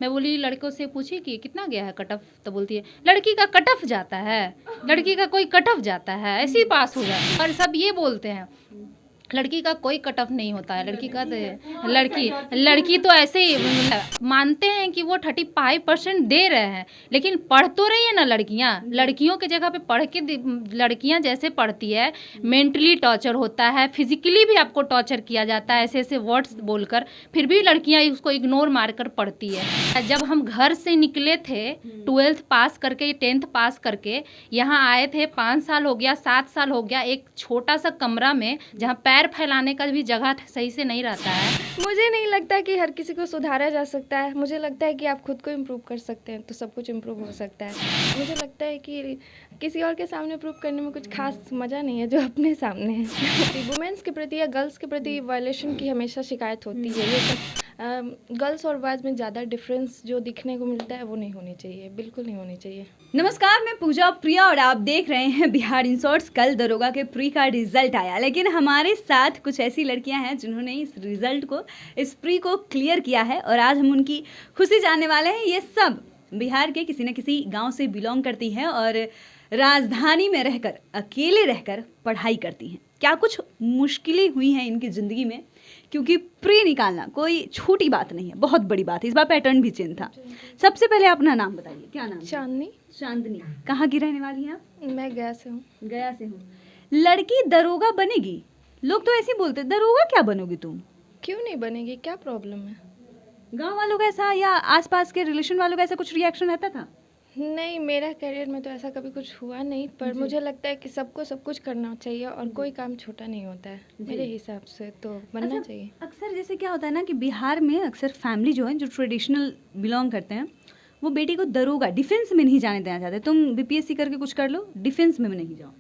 मैं बोली लड़कों से पूछी कि कितना गया है कट ऑफ, तो बोलती है लड़की का कट ऑफ जाता है, लड़की का कोई कट ऑफ जाता है, ऐसे ही पास हो जाता है। और सब ये बोलते हैं लड़की का कोई कट ऑफ नहीं होता है, लड़की का लड़की तो ऐसे ही मानते हैं कि वो 35% दे रहे हैं, लेकिन पढ़ तो रही है ना लड़कियां। लड़कियों के जगह पे पढ़ के लड़कियां जैसे पढ़ती है, मेंटली टॉर्चर होता है, फिजिकली भी आपको टॉर्चर किया जाता है ऐसे ऐसे वर्ड्स बोलकर, फिर भी लड़कियां उसको इग्नोर मारकर पढ़ती है। जब हम घर से निकले थे 12th पास करके 10th पास करके यहाँ आए थे, 5 साल हो गया 7 साल हो गया, एक छोटा सा कमरा में जहाँ पैर फैलाने का भी जगह सही से नहीं रहता है। मुझे नहीं लगता कि हर किसी को सुधारा जा सकता है। मुझे लगता है कि आप खुद को इम्प्रूव कर सकते हैं तो सब कुछ इम्प्रूव हो सकता है। मुझे लगता है कि किसी और के सामने प्रूव करने में कुछ खास मज़ा नहीं है जो अपने सामने है। वुमेन्स के प्रति या गर्ल्स के प्रति वायलेशन की हमेशा शिकायत होती है। ये सब गर्ल्स और बॉयज़ में ज़्यादा डिफरेंस जो दिखने को मिलता है वो नहीं होनी चाहिए, बिल्कुल नहीं होनी चाहिए। नमस्कार, मैं पूजा प्रिया और आप देख रहे हैं बिहार इन शॉर्ट्स। कल दरोगा के प्री का रिजल्ट आया, लेकिन हमारे साथ कुछ ऐसी लड़कियां हैं जिन्होंने इस रिजल्ट को, इस प्री को क्लियर किया है और आज हम उनकी खुशी जानने वाले हैं। ये सब बिहार के किसी न किसी गांव से बिलोंग करती हैं और राजधानी में रहकर, अकेले रहकर पढ़ाई करती हैं। क्या कुछ मुश्किलें हुई हैं इनकी ज़िंदगी में, क्योंकि प्री निकालना कोई छोटी बात नहीं है, बहुत बड़ी बात है। इस बार पैटर्न भी चेंज था। सबसे पहले अपना नाम बताइए, क्या नाम है? चांदनी। चांदनी, कहाँ की रहने वाली हैं आप? मैं गया से हूँ। गया से हूँ। लड़की दरोगा बनेगी, लोग तो ऐसे ही बोलते, दरोगा क्या बनोगी तुम? क्यों नहीं बनेगी, क्या प्रॉब्लम है? गांव वालों का ऐसा या आसपास के रिलेशन वालों का ऐसा कुछ रिएक्शन रहता था? नहीं, मेरा करियर में तो ऐसा कभी कुछ हुआ नहीं, पर मुझे लगता है कि सबको सब कुछ करना चाहिए और कोई काम छोटा नहीं होता है मेरे हिसाब से, तो बनना चाहिए। अक्सर जैसे क्या होता है ना कि बिहार में अक्सर फैमिली जो है, जो ट्रेडिशनल बिलोंग करते हैं, वो बेटी को दरोगा, डिफेंस में नहीं जाने देना चाहते। तुम बीपीएससी करके कुछ कर लो, डिफेंस में नहीं जाओ।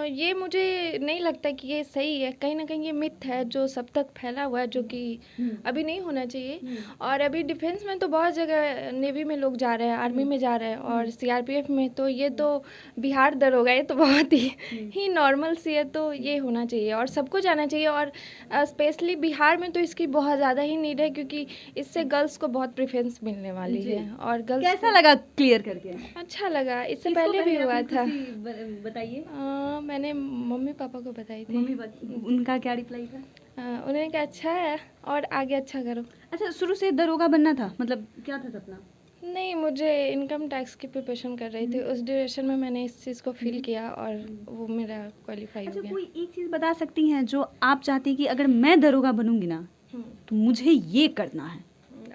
ये मुझे नहीं लगता कि ये सही है। कहीं ना कहीं ये मिथ है जो सब तक फैला हुआ है, जो कि अभी नहीं होना चाहिए। और अभी डिफेंस में तो बहुत जगह नेवी में लोग जा रहे हैं, आर्मी में जा रहे हैं और सीआरपीएफ में, तो ये तो बिहार दरोगा, ये तो बहुत ही नॉर्मल सी है। तो ये होना चाहिए और सबको जाना चाहिए। और स्पेशली बिहार में तो इसकी बहुत ज़्यादा ही नीड है, क्योंकि इससे गर्ल्स को बहुत प्रेफरेंस मिलने वाली है। और गर्ल्स कैसा लगा क्लियर करके? अच्छा लगा, इससे पहले भी हुआ था। बताइए। मैंने मम्मी पापा को बताई थी। उनका क्या रिप्लाई था? उन्होंने कहा अच्छा है और आगे अच्छा करो। अच्छा, शुरू से दरोगा बनना था, मतलब क्या था सपना? नहीं, मुझे इनकम टैक्स की प्रिपरेशन कर रही थी, उस ड्यूरेशन में मैंने इस चीज़ को फील किया और वो मेरा क्वालिफाई हो गया। कोई एक चीज़ बता सकती हैं जो आप चाहती हैं कि अगर मैं दरोगा बनूंगी ना तो मुझे ये करना है?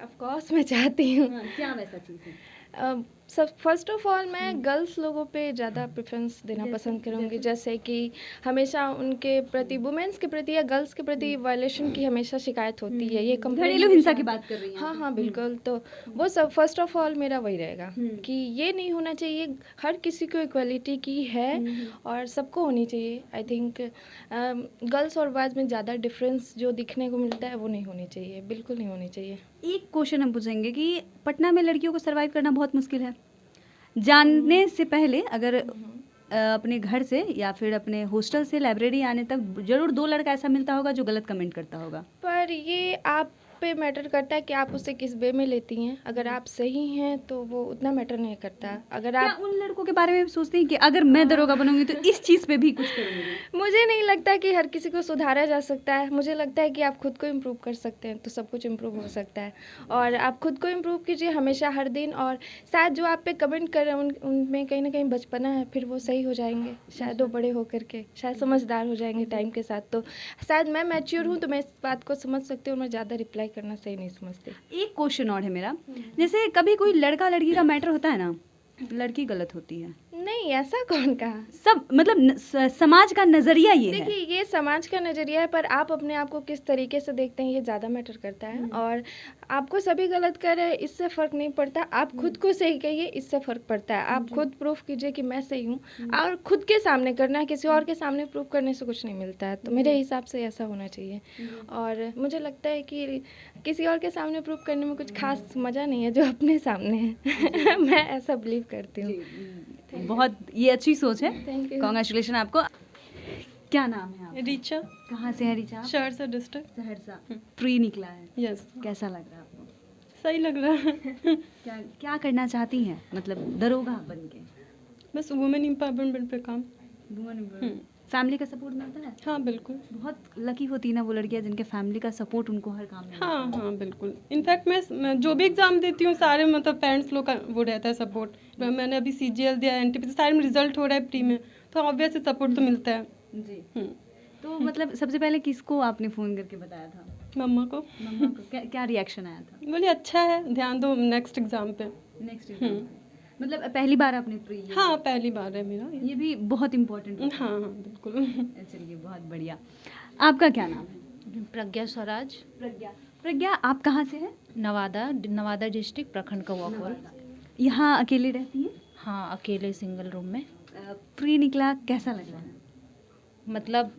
ऑफ कोर्स मैं चाहती हूँ। क्या वैसा चीज़ है? सब फर्स्ट ऑफ ऑल मैं गर्ल्स लोगों पे ज़्यादा प्रेफरेंस देना पसंद करूँगी, जैसे कि हमेशा उनके प्रति, वुमेन्स के प्रति या गर्ल्स के प्रति वायलेशन की हमेशा शिकायत होती है। ये घरेलू हिंसा की बात कर रही हैं? हाँ हाँ बिल्कुल। तो वो सब फर्स्ट ऑफ ऑल मेरा वही रहेगा कि ये नहीं होना चाहिए। हर किसी को इक्वलिटी की है और सबको होनी चाहिए। आई थिंक गर्ल्स और बॉयज़ में ज़्यादा डिफरेंस जो दिखने को मिलता है वो नहीं होनी चाहिए, बिल्कुल नहीं होनी चाहिए। एक क्वेश्चन हम पूछेंगे कि पटना में लड़कियों को सरवाइव करना बहुत मुश्किल है। जानने से पहले अगर अपने घर से या फिर अपने हॉस्टल से लाइब्रेरी आने तक जरूर 2 लड़का ऐसा मिलता होगा जो गलत कमेंट करता होगा। पर ये आप पे मैटर करता है कि आप उसे किस वे में लेती हैं। अगर आप सही हैं तो वो उतना मैटर नहीं करता। अगर आप क्या उन लड़कों के बारे में सोचते हैं कि अगर मैं दरोगा बनूंगी तो इस चीज़ पे भी कुछ करूंगी? मुझे नहीं लगता कि हर किसी को सुधारा जा सकता है। मुझे लगता है कि आप खुद को इम्प्रूव कर सकते हैं तो सब कुछ इम्प्रूव हो सकता है। और आप खुद को इम्प्रूव कीजिए हमेशा, हर दिन। और शायद जो आप पे कमेंट कर रहे हैं उनमें कहीं ना कहीं बचपना है, फिर वो सही हो जाएंगे। शायद वो बड़े हो करके शायद समझदार हो जाएंगे टाइम के साथ। तो शायद मैं मैच्योर हूँ तो मैं इस बात को समझ सकती हूँ और मैं ज़्यादा रिप्लाई करना सही नहीं समझती। एक क्वेश्चन और है मेरा, जैसे कभी कोई लड़का लड़की का मैटर होता है ना, लड़की गलत होती है। नहीं, ऐसा कौन कहा? सब मतलब समाज का नजरिया ये है। देखिए, ये समाज का नज़रिया है, पर आप अपने आप को किस तरीके से देखते हैं ये ज़्यादा मैटर करता है। और आपको सभी गलत कर रहे हैं इससे फ़र्क नहीं पड़ता, आप खुद को सही कहिए इससे फ़र्क पड़ता है। आप खुद प्रूफ कीजिए कि मैं सही हूँ, और खुद के सामने करना है, किसी और के सामने प्रूफ करने से कुछ नहीं मिलता है। तो मेरे हिसाब से ऐसा होना चाहिए। और मुझे लगता है कि किसी और के सामने प्रूफ करने में कुछ खास मज़ा नहीं है जो अपने सामने है। मैं ऐसा बिलीव करती हूँ। बहुत ये अच्छी सोच है, थैंक यू। कांग्रेचुलेशन आपको। क्या नाम है आपका? रीचा। कहाँ से है रीचा? सहरसा डिस्ट्रिक्ट। सहरसा। प्री निकला है, यस। कैसा लग रहा है आपको? सही लग रहा है। क्या क्या करना चाहती हैं, मतलब दरोगा बन के? बस वुमेन एम्पावरमेंट पे काम। फैमिली का सपोर्ट मिलता है? हाँ बिल्कुल। बहुत लकी होती ना वो लड़कियां जिनके फैमिली का सपोर्ट उनको हर काम में मिलता है। हाँ हाँ बिल्कुल। इनफैक्ट मैं जो भी एग्ज़ाम देती हूँ सारे मतलब पेरेंट्स लोग का वो रहता है सपोर्ट। मैंने अभी CGL दिया, NTPC, सारे में रिजल्ट हो रहा है प्री में, तो ऑब्वियस सपोर्ट तो मिलता है। जी। तो मतलब सबसे पहले किसको आपने फ़ोन करके बताया था? मम्मा को। मम्मा को। क्या रिएक्शन आया था? बोले अच्छा है, ध्यान दो नेक्स्ट एग्ज़ाम पे। नेक्स्ट मतलब पहली बार आपने प्री? हाँ पहली बार है मेरा ये भी बहुत इम्पोर्टेंट। हाँ हाँ बिल्कुल। चलिए बहुत बढ़िया। आपका क्या नाम है? प्रज्ञा स्वराज, प्रज्ञा, आप कहाँ से हैं? नवादा डिस्ट्रिक्ट, प्रखंड कौआकोल। यहाँ अकेले रहती हैं? हाँ, अकेले सिंगल रूम में। प्री निकला, कैसा लग रहा है? मतलब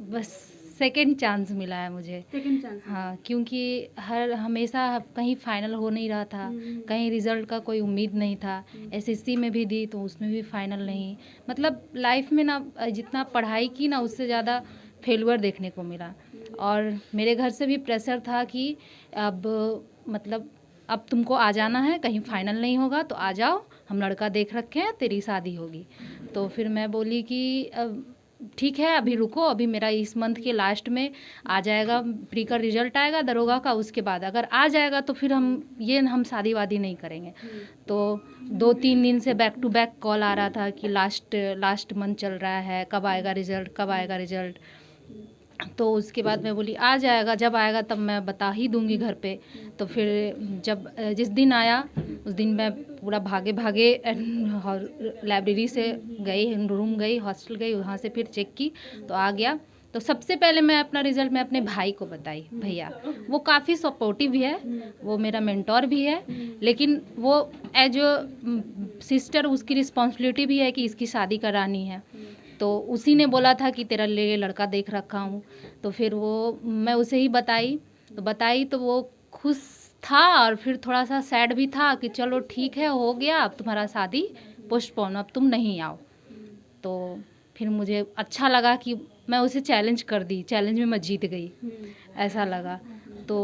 बस सेकंड चांस मिला है मुझे। Second chance? हाँ, क्योंकि हमेशा कहीं फाइनल हो नहीं रहा था, कहीं रिजल्ट का कोई उम्मीद नहीं था। SSC में भी दी तो उसमें भी फाइनल नहीं। मतलब लाइफ में ना जितना पढ़ाई की ना उससे ज़्यादा फेलुअर देखने को मिला। और मेरे घर से भी प्रेशर था कि अब मतलब अब तुमको आ जाना है, कहीं फाइनल नहीं होगा तो आ जाओ, हम लड़का देख रखे हैं, तेरी शादी होगी। तो फिर मैं बोली कि ठीक है अभी रुको, अभी मेरा इस मंथ के लास्ट में आ जाएगा, प्री का रिजल्ट आएगा दरोगा का, उसके बाद अगर आ जाएगा तो फिर हम शादी वादी नहीं करेंगे। तो 2-3 दिन से बैक टू बैक कॉल आ रहा था कि लास्ट मंथ चल रहा है, कब आएगा रिजल्ट। तो उसके बाद मैं बोली आ जाएगा, जब आएगा तब मैं बता ही दूंगी घर पे। तो फिर जिस दिन आया उस दिन मैं पूरा भागे लाइब्रेरी से गई, रूम गई, हॉस्टल गई, वहाँ से फिर चेक की तो आ गया। तो सबसे पहले मैं अपना रिज़ल्ट मैं अपने भाई को बताई, भैया वो काफ़ी सपोर्टिव भी है, वो मेरा मेंटोर भी है, लेकिन वो एज सिस्टर उसकी रिस्पॉन्सिबिलिटी भी है कि इसकी शादी करानी है। तो उसी ने बोला था कि तेरा लिए लड़का देख रखा हूँ। तो फिर मैं उसे ही बताई तो वो खुश था और फिर थोड़ा सा सैड भी था कि चलो ठीक है हो गया, अब तुम्हारा शादी पोस्टपोन, अब तुम नहीं आओ। तो फिर मुझे अच्छा लगा कि मैं उसे चैलेंज कर दी, चैलेंज में मैं जीत गई, ऐसा लगा। तो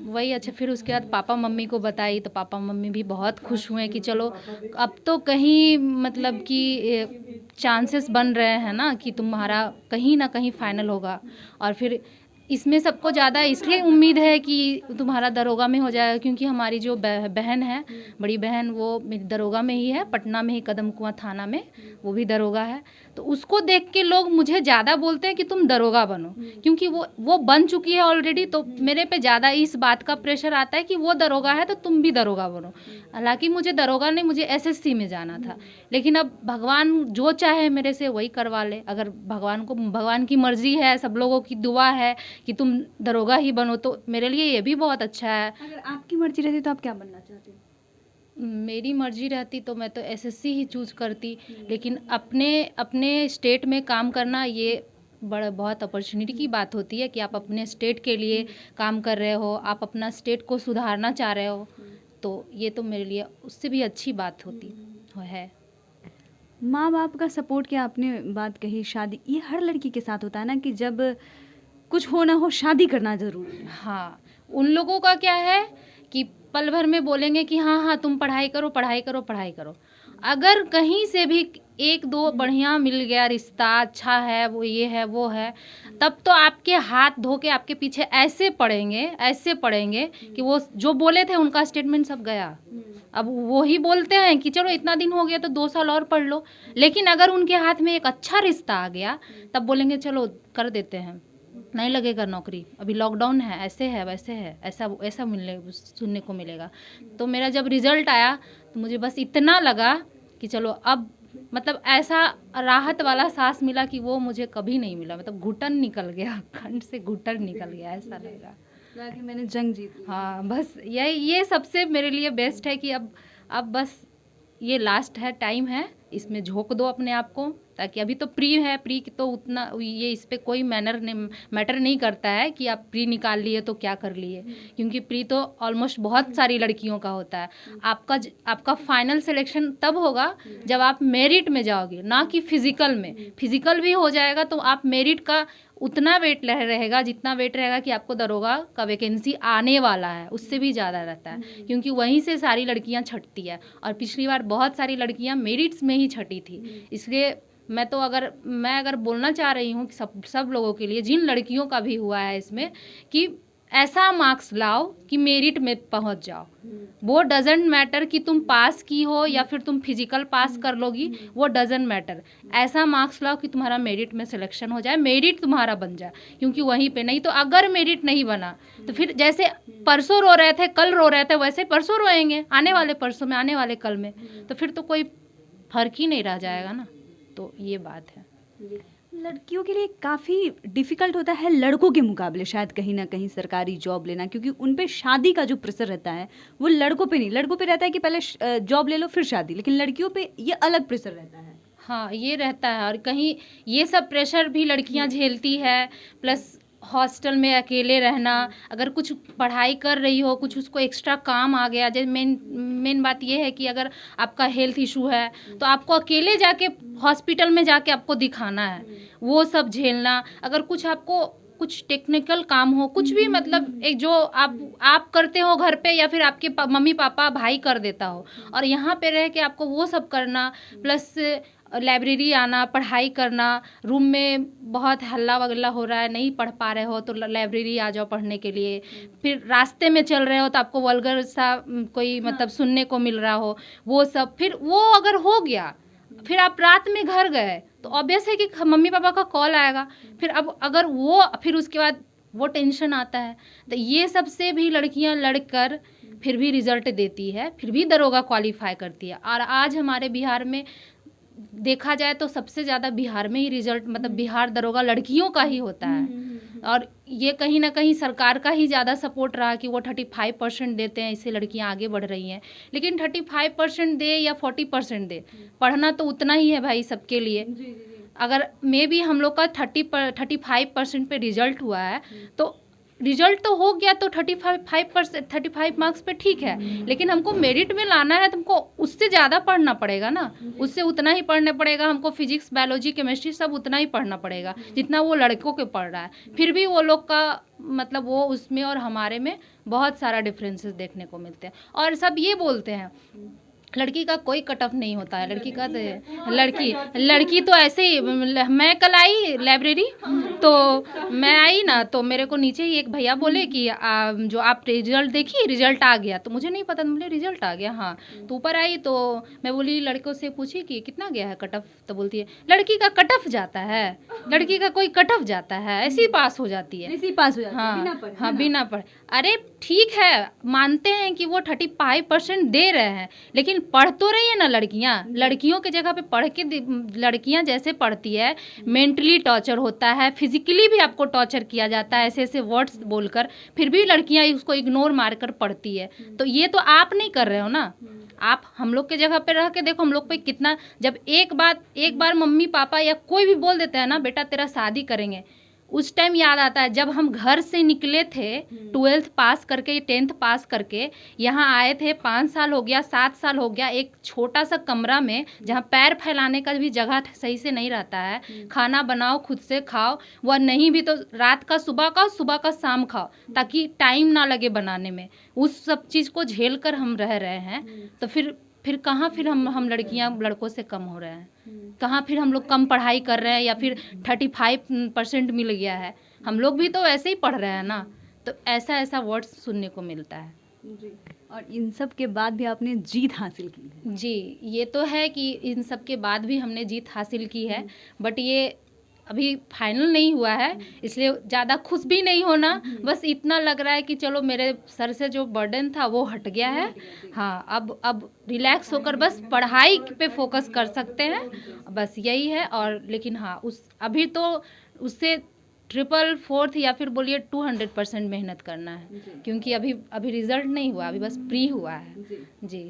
वही अच्छा, फिर उसके बाद पापा मम्मी को बताई तो पापा मम्मी भी बहुत खुश हुए कि चलो अब तो कहीं मतलब कि चांसेस बन रहे हैं ना कि तुम्हारा कहीं ना कहीं फाइनल होगा। और फिर इसमें सबको ज़्यादा इसलिए उम्मीद है कि तुम्हारा दरोगा में हो जाएगा, क्योंकि हमारी जो बहन है, बड़ी बहन, वो मेरी दरोगा में ही है, पटना में ही कदम कुआं थाना में वो भी दरोगा है। तो उसको देख के लोग मुझे ज़्यादा बोलते हैं कि तुम दरोगा बनो, क्योंकि वो बन चुकी है ऑलरेडी। तो मेरे पे ज़्यादा इस बात का प्रेशर आता है कि वो दरोगा है तो तुम भी दरोगा बनो। हालांकि मुझे दरोगा नहीं, मुझे SSC में जाना था, लेकिन अब भगवान जो चाहे मेरे से वही करवा ले। अगर भगवान की मर्जी है, सब लोगों की दुआ है कि तुम दरोगा ही बनो, तो मेरे लिए ये भी बहुत अच्छा है। अगर आपकी मर्जी रहती तो आप क्या बनना चाहते? मेरी मर्जी रहती तो मैं तो SSC ही चूज़ करती, लेकिन अपने स्टेट में काम करना ये बहुत अपॉर्चुनिटी की बात होती है कि आप अपने स्टेट के लिए काम कर रहे हो, आप अपना स्टेट को सुधारना चाह रहे हो, तो ये तो मेरे लिए उससे भी अच्छी बात होती है। माँ बाप का सपोर्ट की आपने बात कही, शादी ये हर लड़की के साथ होता है ना कि जब कुछ हो ना हो शादी करना जरूरी है। हाँ, उन लोगों का क्या है कि पल भर में बोलेंगे कि हाँ तुम पढ़ाई करो। अगर कहीं से भी 1-2 बढ़िया मिल गया रिश्ता, अच्छा है, वो ये है वो है, तब तो आपके हाथ धो के आपके पीछे ऐसे पड़ेंगे कि वो जो बोले थे उनका स्टेटमेंट सब गया। अब वो ही बोलते हैं कि चलो इतना दिन हो गया तो 2 साल और पढ़ लो, लेकिन अगर उनके हाथ में एक अच्छा रिश्ता आ गया तब बोलेंगे चलो कर देते हैं, नहीं लगेगा नौकरी, अभी लॉकडाउन है, ऐसे है वैसे है, ऐसा सुनने को मिलेगा। तो मेरा जब रिजल्ट आया तो मुझे बस इतना लगा कि चलो अब मतलब ऐसा राहत वाला सांस मिला कि वो मुझे कभी नहीं मिला। मतलब घुटन निकल गया, खंड से घुटन निकल गया, ऐसा लगा कि मैंने जंग जीत ली। हाँ, बस ये सबसे मेरे लिए बेस्ट है कि अब बस ये लास्ट है, टाइम है, इसमें झोंक दो अपने आप को, ताकि अभी तो प्री है, प्री तो उतना ये इस पे कोई मैटर नहीं करता है कि आप प्री निकाल लिए तो क्या कर लिए, क्योंकि प्री तो ऑलमोस्ट बहुत सारी लड़कियों का होता है। आपका फाइनल सिलेक्शन तब होगा जब आप मेरिट में जाओगे, ना कि फिजिकल में। फिजिकल भी हो जाएगा तो आप मेरिट का उतना वेट रहेगा जितना वेट रहेगा कि आपको दरोगा का वैकेंसी आने वाला है, उससे भी ज़्यादा रहता है, क्योंकि वहीं से सारी लड़कियां छटती है। और पिछली बार बहुत सारी लड़कियां मेरिट्स में ही छटी थी। इसलिए मैं अगर बोलना चाह रही हूँ कि सब लोगों के लिए, जिन लड़कियों का भी हुआ है इसमें, कि ऐसा मार्क्स लाओ कि मेरिट में पहुंच जाओ। वो डजेंट मैटर कि तुम पास की हो या फिर तुम फिजिकल पास कर लोगी, वो डजेंट मैटर। ऐसा मार्क्स लाओ कि तुम्हारा मेरिट में सिलेक्शन हो जाए, मेरिट तुम्हारा बन जाए, क्योंकि वहीं पे नहीं तो अगर मेरिट नहीं बना तो फिर जैसे परसों रो रहे थे, कल रो रहे थे, वैसे परसों रोएंगे आने वाले परसों में, आने वाले कल में, तो फिर तो कोई फर्क ही नहीं रह जाएगा ना। तो ये बात है। लड़कियों के लिए काफ़ी डिफ़िकल्ट होता है लड़कों के मुकाबले शायद कहीं ना कहीं सरकारी जॉब लेना, क्योंकि उन पे शादी का जो प्रेशर रहता है वो लड़कों पे नहीं, लड़कों पे रहता है कि पहले जॉब ले लो फिर शादी, लेकिन लड़कियों पे ये अलग प्रेशर रहता है। हाँ, ये रहता है। और कहीं ये सब प्रेशर भी लड़कियां झेलती है, प्लस हॉस्टल में अकेले रहना, अगर कुछ पढ़ाई कर रही हो, कुछ उसको एक्स्ट्रा काम आ गया, जैसे मेन बात ये है कि अगर आपका हेल्थ इशू है तो आपको अकेले जाके हॉस्पिटल में जाके आपको दिखाना है, वो सब झेलना। अगर आपको कुछ टेक्निकल काम हो, कुछ भी मतलब एक जो आप करते हो घर पे, या फिर आपके मम्मी पापा भाई कर देता हो, और यहाँ पे रह के आपको वो सब करना, प्लस लाइब्रेरी आना, पढ़ाई करना, रूम में बहुत हल्ला वगल्ला हो रहा है, नहीं पढ़ पा रहे हो तो लाइब्रेरी आ जाओ पढ़ने के लिए। फिर रास्ते में चल रहे हो तो आपको वल्गर सा कोई मतलब सुनने को मिल रहा हो, वो सब। फिर वो अगर हो गया, फिर आप रात में घर गए तो ऑब्वियस है कि मम्मी पापा का कॉल आएगा, फिर अब अगर वो फिर उसके बाद वो टेंशन आता है। तो ये सब से भी लड़कियां लड़कर फिर भी रिजल्ट देती है, फिर भी दरोगा क्वालिफाई करती है। और आज हमारे बिहार में देखा जाए तो सबसे ज़्यादा बिहार में ही रिजल्ट, मतलब बिहार दरोगा लड़कियों का ही होता है। और ये कहीं ना कहीं सरकार का ही ज़्यादा सपोर्ट रहा कि वो 35% देते हैं, इससे लड़कियां आगे बढ़ रही हैं। लेकिन 35% दे या 40% दे, पढ़ना तो उतना ही है भाई सबके लिए। अगर मे भी हम लोग का 35% पे रिजल्ट हुआ है, तो रिजल्ट तो हो गया तो 35 मार्क्स पे ठीक है, लेकिन हमको मेरिट में लाना है तो हमको उससे ज़्यादा पढ़ना पड़ेगा ना, उससे उतना ही पढ़ना पड़ेगा हमको। फिजिक्स, बायोलॉजी, केमिस्ट्री सब उतना ही पढ़ना पड़ेगा जितना वो लड़कों के पढ़ रहा है। फिर भी वो लोग का मतलब वो उसमें और हमारे में बहुत सारा डिफरेंसेस देखने को मिलते हैं। और सब ये बोलते हैं लड़की का कोई कट ऑफ नहीं होता है, लड़की का तो लड़की तो ऐसे ही। मैं कल आई लाइब्रेरी, तो मैं आई ना, तो मेरे को नीचे ही एक भैया बोले कि जो आप रिजल्ट देखिए, रिजल्ट आ गया। तो मुझे नहीं पता, मुझे रिजल्ट आ गया, हाँ। तो ऊपर आई तो मैं बोली, लड़कों से पूछी कि कितना गया है कट ऑफ, तो बोलती है लड़की का कट ऑफ जाता है, लड़की का कोई कट ऑफ जाता है, ऐसे ही पास हो जाती है, ऐसे ही पास हो जाती है, हाँ बिना पढ़े, हाँ, बिना पढ़े। अरे ठीक है, मानते हैं कि वो 35% दे रहे हैं, लेकिन पढ़ तो रही है ना लड़कियां। लड़कियों के जगह पे पढ़ के लड़कियां जैसे पढ़ती है, मेंटली टॉर्चर होता है, फिजिकली भी आपको टॉर्चर किया जाता है ऐसे ऐसे वर्ड्स बोलकर, फिर भी लड़कियां उसको इग्नोर मारकर पढ़ती है। तो ये तो आप नहीं कर रहे हो ना, आप हम लोग के जगह पे रह के देखो, हम लोग पे कितना, जब एक बार मम्मी पापा या कोई भी बोल देता है ना बेटा तेरा शादी करेंगे, उस टाइम याद आता है जब हम घर से निकले थे 12th पास करके, 10th पास करके यहाँ आए थे, 5 साल हो गया, 7 साल हो गया, एक छोटा सा कमरा में जहाँ पैर फैलाने का भी जगह सही से नहीं रहता है, खाना बनाओ खुद से खाओ, वह नहीं भी तो रात का सुबह का शाम खाओ ताकि टाइम ना लगे बनाने में। उस सब चीज़ को झेल कर हम रह रहे हैं, तो फिर कहाँ फिर हम लड़कियां लड़कों से कम हो रहे हैं, कहाँ फिर हम लोग कम पढ़ाई कर रहे हैं या फिर 35% मिल गया है। हम लोग भी तो ऐसे ही पढ़ रहे हैं ना। तो ऐसा वर्ड्स सुनने को मिलता है जी। और इन सब के बाद भी आपने जीत हासिल की है। जी, ये तो है कि इन सब के बाद भी हमने जीत हासिल की है, बट ये अभी फाइनल नहीं हुआ है, इसलिए ज़्यादा खुश भी नहीं होना। बस इतना लग रहा है कि चलो मेरे सर से जो बर्डन था वो हट गया है, हाँ। अब रिलैक्स होकर बस पढ़ाई पे फोकस कर सकते हैं, बस यही है। और लेकिन हाँ, अभी तो उससे 4/4 या फिर बोलिए 200% मेहनत करना है, क्योंकि अभी रिजल्ट नहीं हुआ, अभी बस प्री हुआ है जी।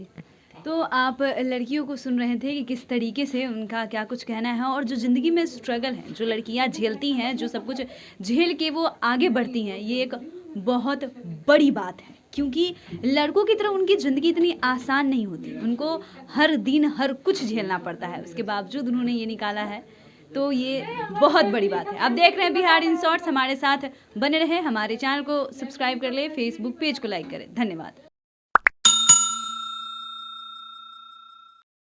तो आप लड़कियों को सुन रहे थे कि किस तरीके से उनका क्या कुछ कहना है, और जो ज़िंदगी में स्ट्रगल है, जो लड़कियां झेलती हैं, जो सब कुछ झेल के वो आगे बढ़ती हैं, ये एक बहुत बड़ी बात है। क्योंकि लड़कों की तरह उनकी ज़िंदगी इतनी आसान नहीं होती, उनको हर दिन हर कुछ झेलना पड़ता है। उसके बावजूद उन्होंने ये निकाला है तो ये बहुत बड़ी बात है। आप देख रहे हैं बिहार इन शॉर्ट्स, हमारे साथ बने रहे, हमारे चैनल को सब्सक्राइब कर ले, फेसबुक पेज को लाइक करें। धन्यवाद।